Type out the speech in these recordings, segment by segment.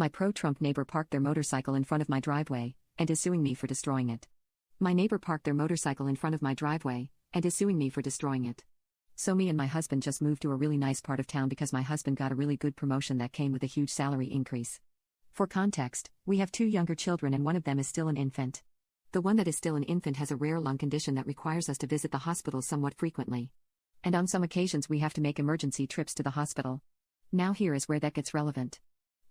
My pro-Trump neighbor parked their motorcycle in front of my driveway, and is suing me for destroying it. My neighbor parked their motorcycle in front of my driveway, and is suing me for destroying it. So me and my husband just moved to a really nice part of town because my husband got a really good promotion that came with a huge salary increase. For context, we have 2 younger children and one of them is still an infant. The one that is still an infant has a rare lung condition that requires us to visit the hospital somewhat frequently. And on some occasions we have to make emergency trips to the hospital. Now here is where that gets relevant.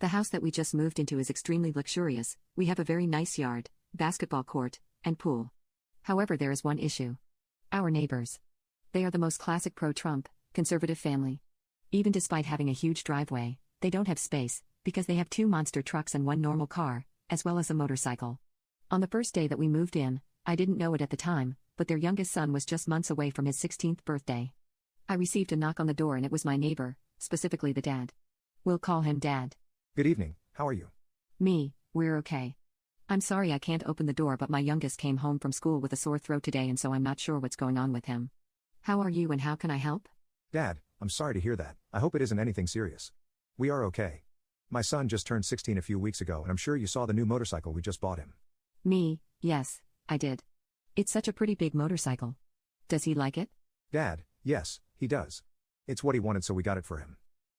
The house that we just moved into is extremely luxurious. We have a very nice yard, basketball court, and pool. However, there is one issue. Our neighbors. They are the most classic pro-Trump, conservative family. Even despite having a huge driveway, they don't have space, because they have 2 monster trucks and 1 normal car, as well as a motorcycle. On the first day that we moved in, I didn't know it at the time, but their youngest son was just months away from his 16th birthday. I received a knock on the door and it was my neighbor, specifically the dad. We'll call him Dad. Good evening, how are you? Me, we're okay. I'm sorry I can't open the door, but my youngest came home from school with a sore throat today and so I'm not sure what's going on with him. How are you and how can I help? Dad, I'm sorry to hear that. I hope it isn't anything serious. We are okay. My son just turned 16 a few weeks ago and I'm sure you saw the new motorcycle we just bought him. Me, yes, I did. It's such a pretty big motorcycle. Does he like it? Dad, yes, he does. It's what he wanted so we got it for him.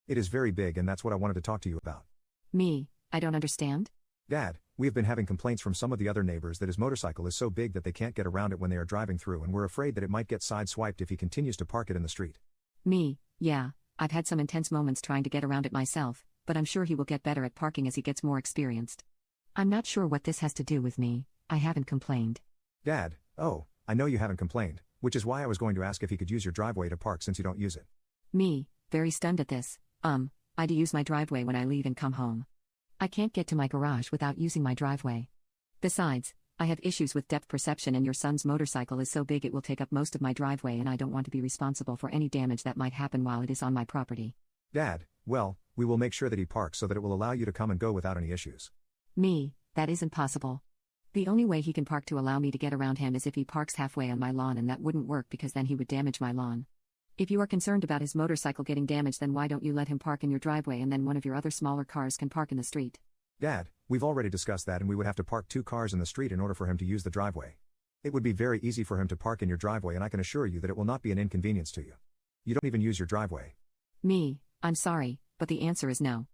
It is very big and that's what I wanted to talk to you about. Me, I don't understand. Dad, we have been having complaints from some of the other neighbors that his motorcycle is so big that they can't get around it when they are driving through and we're afraid that it might get sideswiped if he continues to park it in the street. Me, yeah, I've had some intense moments trying to get around it myself, but I'm sure he will get better at parking as he gets more experienced. I'm not sure what this has to do with me, I haven't complained. Dad, oh, I know you haven't complained, which is why I was going to ask if he could use your driveway to park since you don't use it. Me, very stunned at this, I do use my driveway when I leave and come home. I can't get to my garage without using my driveway. Besides, I have issues with depth perception and your son's motorcycle is so big it will take up most of my driveway and I don't want to be responsible for any damage that might happen while it is on my property. Dad, well, we will make sure that he parks so that it will allow you to come and go without any issues. Me, that isn't possible. The only way he can park to allow me to get around him is if he parks halfway on my lawn and that wouldn't work because then he would damage my lawn. If you are concerned about his motorcycle getting damaged, then why don't you let him park in your driveway and then one of your other smaller cars can park in the street? Dad, we've already discussed that and we would have to park 2 cars in the street in order for him to use the driveway. It would be very easy for him to park in your driveway and I can assure you that it will not be an inconvenience to you. You don't even use your driveway. Me, I'm sorry, but the answer is no.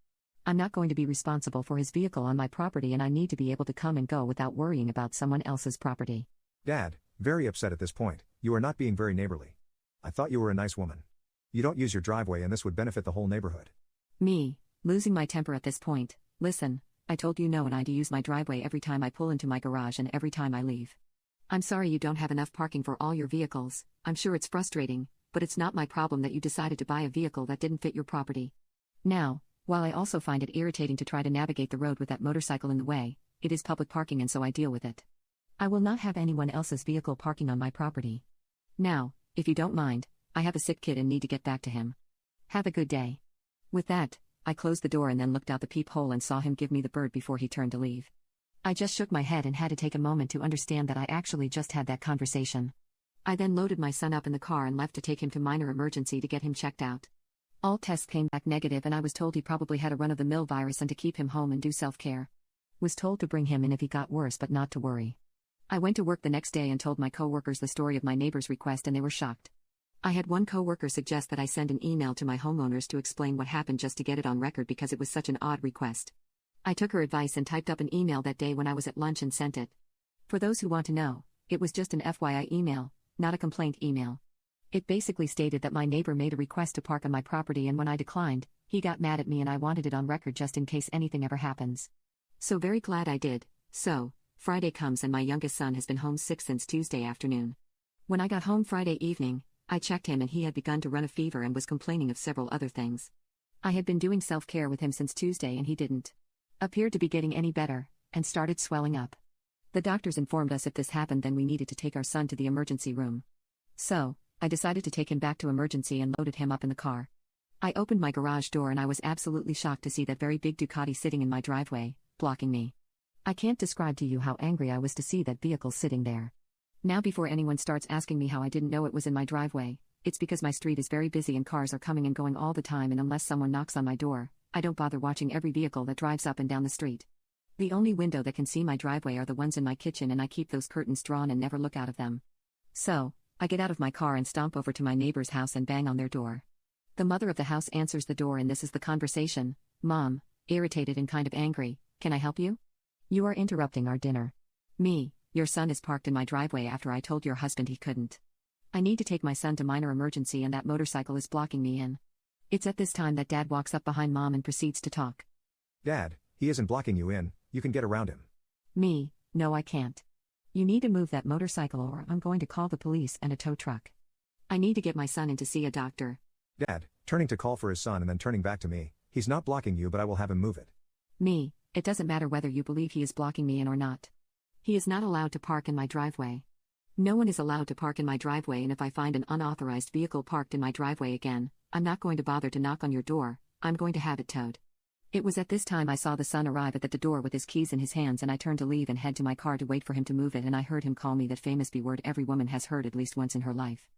I'm not going to be responsible for his vehicle on my property and I need to be able to come and go without worrying about someone else's property. Dad, very upset at this point, you are not being very neighborly. I thought you were a nice woman. You don't use your driveway and this would benefit the whole neighborhood. Me, losing my temper at this point. Listen, I told you no and I do use my driveway every time I pull into my garage and every time I leave. I'm sorry you don't have enough parking for all your vehicles. I'm sure it's frustrating, but it's not my problem that you decided to buy a vehicle that didn't fit your property. Now, while I also find it irritating to try to navigate the road with that motorcycle in the way, it is public parking and so I deal with it. I will not have anyone else's vehicle parking on my property. Now, if you don't mind, I have a sick kid and need to get back to him. Have a good day. With that, I closed the door and then looked out the peephole and saw him give me the bird before he turned to leave. I just shook my head and had to take a moment to understand that I actually just had that conversation. I then loaded my son up in the car and left to take him to minor emergency to get him checked out. All tests came back negative and I was told he probably had a run-of-the-mill virus and to keep him home and do self-care. Was told to bring him in if he got worse but not to worry. I went to work the next day and told my coworkers the story of my neighbor's request and they were shocked. I had one coworker suggest that I send an email to my homeowners to explain what happened just to get it on record because it was such an odd request. I took her advice and typed up an email that day when I was at lunch and sent it. For those who want to know, it was just an FYI email, not a complaint email. It basically stated that my neighbor made a request to park on my property and when I declined, he got mad at me and I wanted it on record just in case anything ever happens. So very glad I did. So, Friday comes and my youngest son has been home sick since Tuesday afternoon. When I got home Friday evening, I checked him and he had begun to run a fever and was complaining of several other things. I had been doing self-care with him since Tuesday and he didn't appear to be getting any better, and started swelling up. The doctors informed us if this happened then we needed to take our son to the emergency room. So, I decided to take him back to emergency and loaded him up in the car. I opened my garage door and I was absolutely shocked to see that very big Ducati sitting in my driveway, blocking me. I can't describe to you how angry I was to see that vehicle sitting there. Now before anyone starts asking me how I didn't know it was in my driveway, it's because my street is very busy and cars are coming and going all the time and unless someone knocks on my door, I don't bother watching every vehicle that drives up and down the street. The only window that can see my driveway are the ones in my kitchen, and I keep those curtains drawn and never look out of them. So, I get out of my car and stomp over to my neighbor's house and bang on their door. The mother of the house answers the door, and this is the conversation. Mom, irritated and kind of angry, can I help you? You are interrupting our dinner. Me, your son is parked in my driveway after I told your husband he couldn't. I need to take my son to minor emergency and that motorcycle is blocking me in. It's at this time that Dad walks up behind Mom and proceeds to talk. Dad, he isn't blocking you in, you can get around him. Me, no I can't. You need to move that motorcycle or I'm going to call the police and a tow truck. I need to get my son in to see a doctor. Dad, turning to call for his son and then turning back to me, he's not blocking you but I will have him move it. Me, it doesn't matter whether you believe he is blocking me in or not. He is not allowed to park in my driveway. No one is allowed to park in my driveway, and if I find an unauthorized vehicle parked in my driveway again, I'm not going to bother to knock on your door, I'm going to have it towed. It was at this time I saw the son arrive at the door with his keys in his hands, and I turned to leave and head to my car to wait for him to move it, and I heard him call me that famous B word every woman has heard at least once in her life.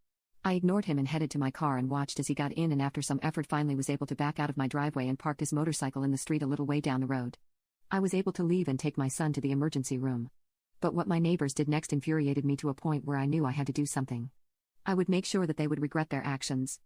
I ignored him and headed to my car and watched as he got in, and after some effort finally was able to back out of my driveway and parked his motorcycle in the street a little way down the road. I was able to leave and take my son to the emergency room. But what my neighbors did next infuriated me to a point where I knew I had to do something. I would make sure that they would regret their actions.